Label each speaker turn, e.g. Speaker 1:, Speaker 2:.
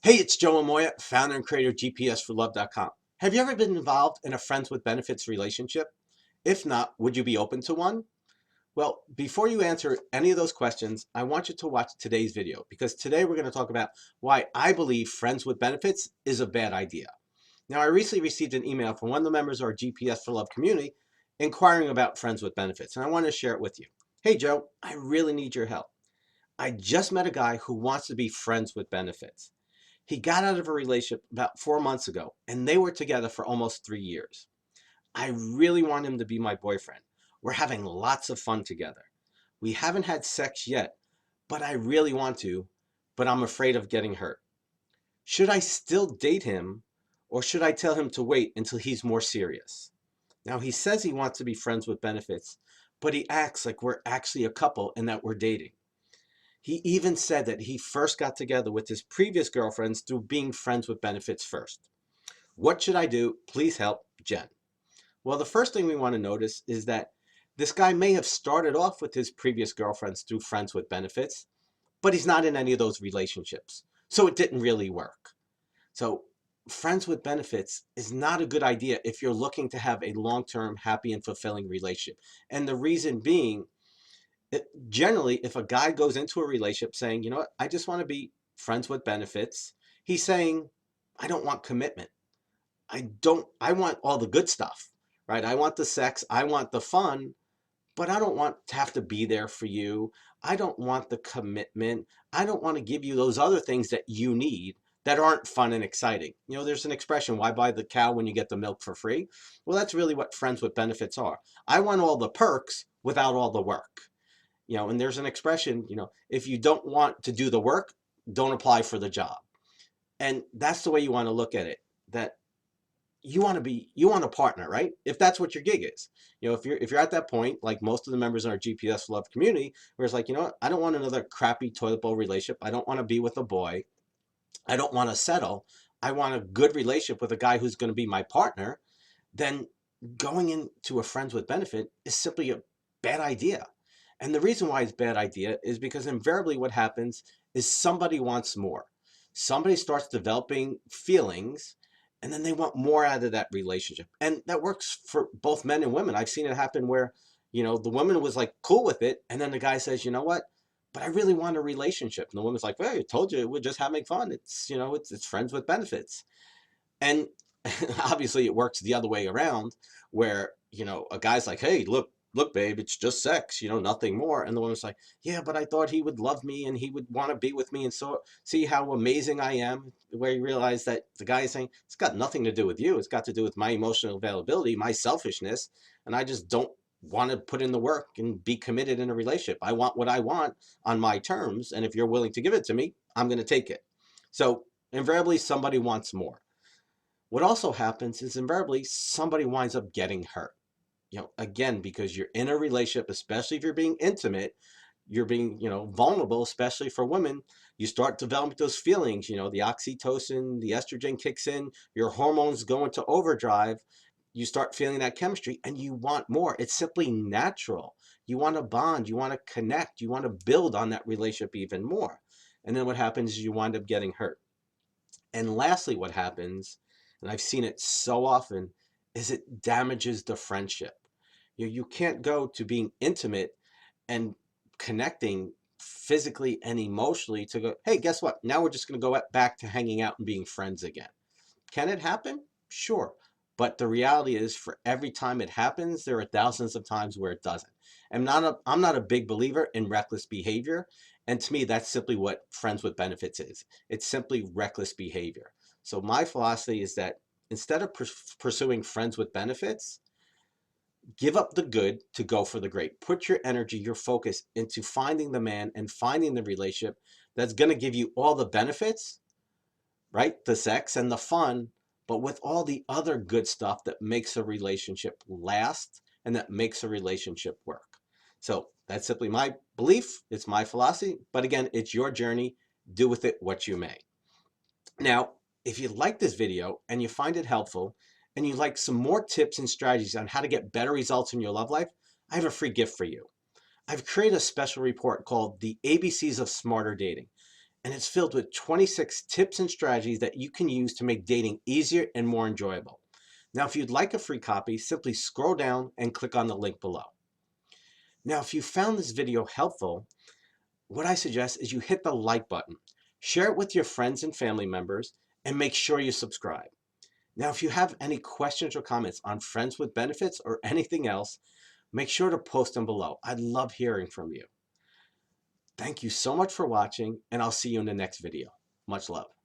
Speaker 1: Hey, it's Joe Amoia, founder and creator of GPSforlove.com. Have you ever been involved in a friends with benefits relationship? If not, would you be open to one? Well, before you answer any of those questions, I want you to watch today's video because today we're going to talk about why I believe friends with benefits is a bad idea. Now, I recently received an email from one of the members of our GPS for Love community inquiring about friends with benefits, and I want to share it with you. Hey, Joe, I really need your help. I just met a guy who wants to be friends with benefits. He got out of a relationship about 4 months ago, and they were together for almost 3 years. I really want him to be my boyfriend. We're having lots of fun together. We haven't had sex yet, but I really want to, but I'm afraid of getting hurt. Should I still date him, or should I tell him to wait until he's more serious? Now, he says he wants to be friends with benefits, but he acts like we're actually a couple and that we're dating. He even said that he first got together with his previous girlfriends through being friends with benefits first. What should I do? Please help, Jen. Well, the first thing we want to notice is that this guy may have started off with his previous girlfriends through friends with benefits, but he's not in any of those relationships. So it didn't really work. So friends with benefits is not a good idea if you're looking to have a long-term, happy and fulfilling relationship. And the reason being, generally, if a guy goes into a relationship saying, you know what, I just want to be friends with benefits, he's saying, I don't want commitment. I want all the good stuff, right? I want the sex, I want the fun, but I don't want to have to be there for you. I don't want the commitment. I don't want to give you those other things that you need that aren't fun and exciting. You know, there's an expression, why buy the cow when you get the milk for free? Well, that's really what friends with benefits are. I want all the perks without all the work. And there's an expression, if you don't want to do the work, don't apply for the job. And that's the way you want to look at it, that you want a partner, right? If that's what your gig is. If you're at that point, like most of the members in our GPS Love community, where it's like, you know what, I don't want another crappy toilet bowl relationship. I don't want to be with a boy. I don't want to settle. I want a good relationship with a guy who's going to be my partner. Then going into a friends with benefit is simply a bad idea. And the reason why it's a bad idea is because invariably what happens is somebody wants more. Somebody starts developing feelings and then they want more out of that relationship. And that works for both men and women. I've seen it happen where, the woman was like cool with it. And then the guy says, you know what? But I really want a relationship. And the woman's like, well, I told you we're just having fun. It's friends with benefits. And obviously it works the other way around where, a guy's like, hey, look, babe, it's just sex, nothing more. And the woman's like, yeah, but I thought he would love me and he would want to be with me. And so see how amazing I am, where you realize that the guy is saying, it's got nothing to do with you. It's got to do with my emotional availability, my selfishness. And I just don't want to put in the work and be committed in a relationship. I want what I want on my terms. And if you're willing to give it to me, I'm going to take it. So invariably somebody wants more. What also happens is invariably somebody winds up getting hurt. Again, because you're in a relationship, especially if you're being intimate, you're being, vulnerable, especially for women. You start developing those feelings, the oxytocin, the estrogen kicks in, your hormones go into overdrive. You start feeling that chemistry and you want more. It's simply natural. You want to bond, you want to connect, you want to build on that relationship even more. And then what happens is you wind up getting hurt. And lastly, what happens, and I've seen it so often, is it damages the friendship. You can't go to being intimate and connecting physically and emotionally to go, hey, guess what? Now we're just going to go back to hanging out and being friends again. Can it happen? Sure. But the reality is, for every time it happens, there are thousands of times where it doesn't. I'm not a big believer in reckless behavior. And to me, that's simply what friends with benefits is. It's simply reckless behavior. So my philosophy is that instead of pursuing friends with benefits, give up the good to go for the great. Put your energy, your focus into finding the man and finding the relationship that's going to give you all the benefits, right? The sex and the fun, but with all the other good stuff that makes a relationship last and that makes a relationship work. So that's simply my belief. It's my philosophy. But again, it's your journey. Do with it what you may. Now, if you like this video and you find it helpful and you like some more tips and strategies on how to get better results in your love life, I have a free gift for you. I've created a special report called The ABCs of Smarter Dating. and it's filled with 26 tips and strategies that you can use to make dating easier and more enjoyable. Now, if you'd like a free copy, simply scroll down and click on the link below. Now, if you found this video helpful, what I suggest is you hit the like button, share it with your friends and family members, and make sure you subscribe. Now, if you have any questions or comments on Friends with Benefits or anything else, make sure to post them below. I'd love hearing from you. Thank you so much for watching, and I'll see you in the next video. Much love.